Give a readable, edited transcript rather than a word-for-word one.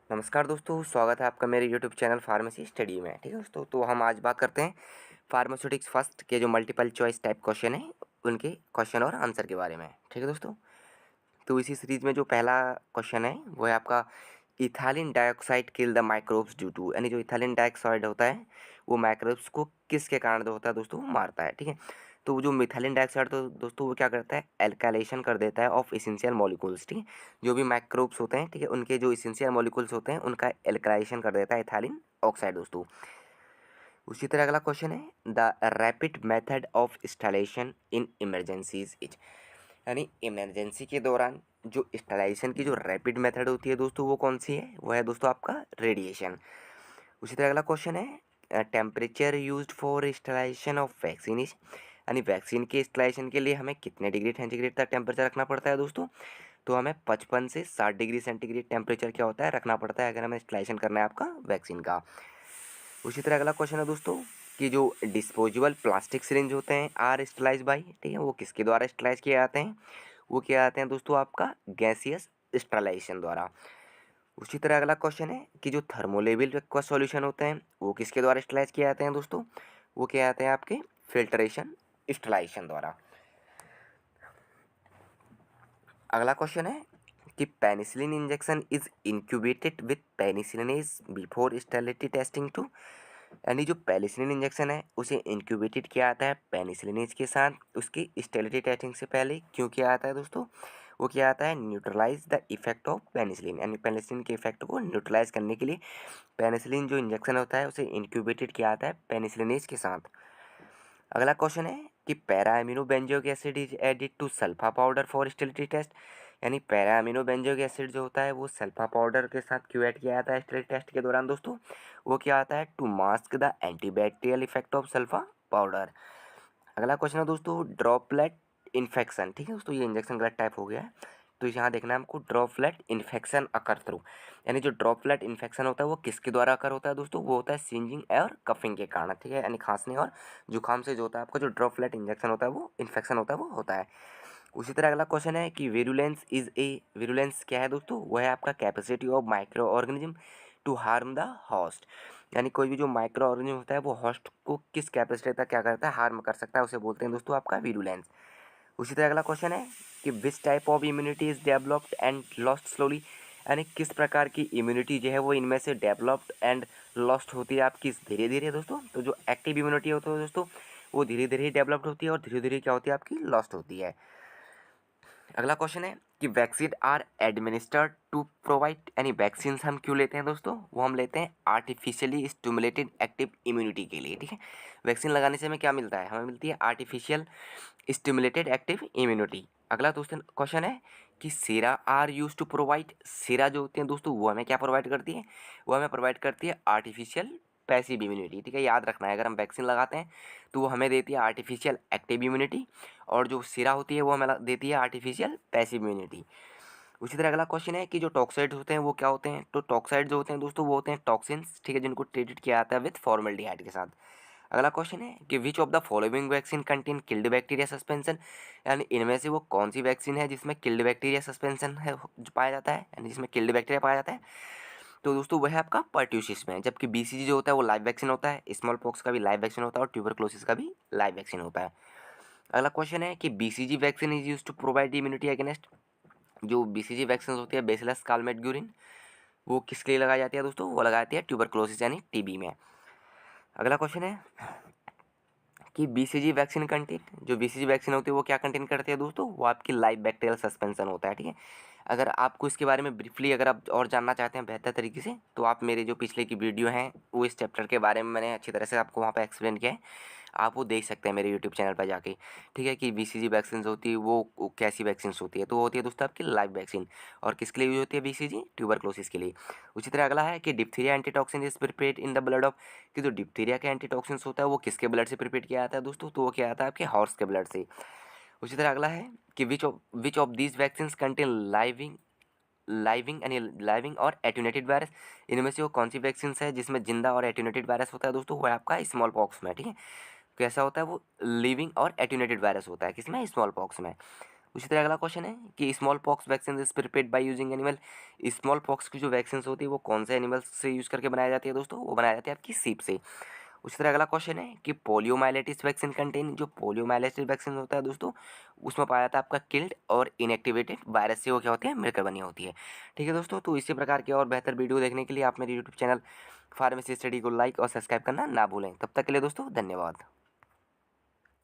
नमस्कार दोस्तों, स्वागत है आपका मेरे यूट्यूब चैनल फार्मेसी स्टडी में। ठीक है दोस्तों, तो हम आज बात करते हैं फार्मास्यूटिक्स फर्स्ट के जो मल्टीपल चॉइस टाइप क्वेश्चन है उनके क्वेश्चन और आंसर के बारे में। ठीक है दोस्तों, तो इसी सीरीज में जो पहला क्वेश्चन है वो है आपका ethylene dioxide kill the microbes due to, यानी जो इथाइलिन डाइऑक्साइड होता है वो माइक्रोब्स को किसके कारण जो होता है दोस्तों वो मारता है। ठीक है, तो जो मिथाइलिन डाइऑक्साइड तो दोस्तों वो क्या करता है, एल्काइलेशन कर देता है ऑफ इसेंशियल मॉलिक्यूल्स। ठीक है, जो भी माइक्रोब्स होते हैं, ठीक है, उनके जो इसेंशियल मॉलिक्यूल्स होते हैं उनका एल्काइलेशन कर देता है इथाइलिन ऑक्साइड दोस्तों। उसी तरह अगला क्वेश्चन है the rapid method of installation in emergencies is, यानी इमरजेंसी के दौरान जो इंस्टॉलेशन की जो रैपिड मेथड होती है दोस्तों वो कौन सी है, वो है दोस्तों आपका रेडिएशन। उसी तरह अगला क्वेश्चन है temperature used for installation of vaccine is, यानी वैक्सीन के इंस्टॉलेशन के लिए हमें कितने डिग्री सेंटीग्रेड तक टेम्परेचर रखना पड़ता है दोस्तों, तो हमें 55 से 60 डिग्री सेंटीग्रेड टेम्परेचर क्या होता है रखना पड़ता है अगर हमें इंस्टॉलेशन करना है आपका वैक्सीन का। उसी तरह अगला क्वेश्चन है दोस्तों कि जो डिस्पोजेबल प्लास्टिक सिरिंज होते हैं आर स्टलाइज बाई, ठीक है, वो किसके द्वारा स्टलाइज किए जाते हैं, वो किए जाते हैं दोस्तों आपका गैसियस स्टरलाइजेशन द्वारा। उसी तरह अगला क्वेश्चन है कि जो थर्मोलेबल एक्वस सॉल्यूशन होते हैं वो किसके द्वारा स्टलाइज किए जाते हैं दोस्तों, वो किए जाते हैं आपके फिल्ट्रेशन स्टलाइजेशन द्वारा। अगला क्वेश्चन है कि penicillin injection is incubated with penicillinase before sterility testing to, यानी जो पेनिसिलिन इंजेक्शन है उसे इंक्यूबेटेड किया जाता है पेनिसिलिनेज के साथ उसकी स्टेरिलिटी टेस्टिंग से पहले। क्यों किया जाता है दोस्तों, वो किया जाता है neutralize the effect of penicillin, यानी पेनिसिलिन के इफेक्ट को न्यूट्रलाइज करने के लिए पेनिसिलिन जो इंजेक्शन होता है उसे इंक्यूबेटेड किया जाता है पेनिसिलिनेज के साथ। अगला क्वेश्चन है कि para amino benzoic acid is added to sulpha powder for sterility test, यानी पैरा अमीनो बेंजोइक एसिड जो होता है वो सल्फा पाउडर के साथ क्यों ऐड किया जाता है स्टेरिलिटी टेस्ट के दौरान दोस्तों, वो क्या आता है to mask the antibacterial effect of sulpha powder. अगला क्वेश्चन है दोस्तों ड्रॉपलेट इन्फेक्शन, ठीक है दोस्तों, ये इंजेक्शन गलत टाइप हो गया है, तो यहाँ देखना है हमको ड्रॉपलेट इन्फेक्शन अकर थ्रू, यानी जो ड्रॉपलेट इन्फेक्शन होता है वो किसके द्वारा अकर होता है दोस्तों, वो होता है सींजिंग और कफिंग के कारण। ठीक है, यानी खांसने और जुकाम से जो होता है आपका जो ड्रॉपलेट इंजेक्शन होता है वो इन्फेक्शन होता है वो होता है। उसी तरह अगला क्वेश्चन है कि विरुलेंस इज ए, विरुलेंस क्या है दोस्तों, वो है आपका capacity of micro organism to harm the host, यानी कोई भी जो माइक्रो ऑर्गेनिज्म होता है वो होस्ट को किस कैपेसिटी तक क्या करता है हार्म कर सकता है, उसे बोलते हैं दोस्तों आपका विरुलेंस। उसी तरह अगला क्वेश्चन है कि which type of immunity is developed and lost slowly, यानी किस प्रकार की इम्यूनिटी जो है वो इनमें से डेवलप्ड एंड लॉस्ट होती है आपकी धीरे धीरे दोस्तों। तो जो एक्टिव इम्यूनिटी होती है दोस्तों वो धीरे धीरे ही डेवलप्ड होती है और धीरे धीरे क्या होती है आपकी लॉस्ट होती है। अगला क्वेश्चन है कि vaccine are administered to provide, यानी वैक्सीन हम क्यों लेते हैं दोस्तों, वो हम लेते हैं आर्टिफिशियली स्टिमुलेटेड एक्टिव इम्यूनिटी के लिए। ठीक है, वैक्सीन लगाने से हमें क्या मिलता है, हमें मिलती है आर्टिफिशियल स्टिमुलेटेड एक्टिव इम्यूनिटी। अगला दोस्तों क्वेश्चन है कि सेरा आर यूज टू प्रोवाइड, सेरा जो होती है दोस्तों वो हमें क्या प्रोवाइड करती है, वो हमें प्रोवाइड करती है आर्टिफिशियल पैसिव इम्यूनिटी। ठीक है, याद रखना है अगर हम वैक्सीन लगाते हैं तो वो हमें देती है आर्टिफिशियल एक्टिव इम्यूनिटी और जो सीरा होती है वो हमें देती है आर्टिफिशियल पैसिव इम्यूनिटी। उसी तरह अगला क्वेश्चन है कि जो टॉक्साइड्स होते हैं वो क्या होते हैं, तो टॉक्साइड जो होते हैं दोस्तों वो होते हैं टॉक्सिन्स, ठीक है, जिनको ट्रीटेड किया जाता है विथ फॉर्मल्डिहाइड के साथ। अगला क्वेश्चन है कि which of the following vaccine contain killed bacteria suspension, यानी इनमें से वो कौन सी वैक्सीन है जिसमें किल्ड बैक्टीरिया सस्पेंशन है जो पाया जाता है, यानी जिसमें किल्ड बैक्टीरिया पाया जाता है, तो दोस्तों वह है आपका पर्ट्यूसिस में। जबकि बीसीजी जो होता है वो लाइव वैक्सीन होता है, स्मॉल पॉक्स का भी लाइव वैक्सीन होता है और ट्यूबरक्लोसिस का भी लाइव वैक्सीन होता है। अगला क्वेश्चन है कि BCG vaccine is use to provide immunity against, जो बीसीजी वैक्सीन होती है बेसिलस कालमेटग्यूरिन, वो किसके लिए लगाई जाती है दोस्तों, वो लगाई जाती है ट्यूबरक्लोसिस यानी टीबी में। अगला क्वेश्चन है कि बीसीजी वैक्सीन कंटेन, जो बीसीजी वैक्सीन होती है वो क्या कंटेन करती है दोस्तों, वो आपकी लाइव बैक्टीरियल सस्पेंशन होता है। ठीक है, अगर आपको इसके बारे में ब्रीफली अगर आप और जानना चाहते हैं बेहतर तरीके से तो आप मेरे जो पिछले की वीडियो हैं वो इस चैप्टर के बारे में मैंने अच्छी तरह से आपको वहाँ पे एक्सप्लेन किया है, आप वो देख सकते हैं मेरे यूट्यूब चैनल पर जाके। ठीक है, कि बीसीजी वैक्सीन होती है वो कैसी वैक्सीन होती है, तो वो होती है दोस्तों आपकी लाइव वैक्सीन। और किसके लिए यूज होती है बीसीजी, ट्यूबरक्लोसिस के लिए। उसी तरह अगला है कि diphtheria antitoxin is prepared in the blood of, कि जो डिप्थीरिया का एंटीटॉक्सिन होता है वो किसके ब्लड से प्रिपेयर किया जाता है दोस्तों, तो वो क्या आता है आपके हॉर्स के ब्लड से। उसी तरह अगला है कि which of these vaccine contain living यानी लाइविंग और एट्यूनेटेड वायरस, इनमें से वो कौन सी वैक्सीन है जिसमें जिंदा और एट्यूनेटेड वायरस होता है दोस्तों, वो है आपका स्मॉल पॉक्स में। ठीक है, कैसा होता है वो लिविंग और एट्यूनेटेड वायरस होता है किसमें, स्मॉल पॉक्स में। उसी तरह अगला क्वेश्चन है कि small pox vaccine is prepared by using animal. Small pox की जो वैक्सीन होती है वो कौन से एनिमल से यूज़ करके बनाई जाती है दोस्तों, वो बनाई जाती है आपकी सीप से। उसी तरह अगला क्वेश्चन है कि पोलियोमाइलिटिस वैक्सीन कंटेन, जो पोलियोमाइलिटिस वैक्सीन होता है दोस्तों उसमें पाया जाता है आपका किल्ड और इनएक्टिवेटेड वायरस से वो क्या होती है, मिलकर बनी होती है। ठीक है दोस्तों, तो इसी प्रकार के और बेहतर वीडियो देखने के लिए आप मेरे यूट्यूब चैनल फार्मेसी स्टडी को लाइक और सब्सक्राइब करना ना भूलें। तब तक के लिए दोस्तों धन्यवाद।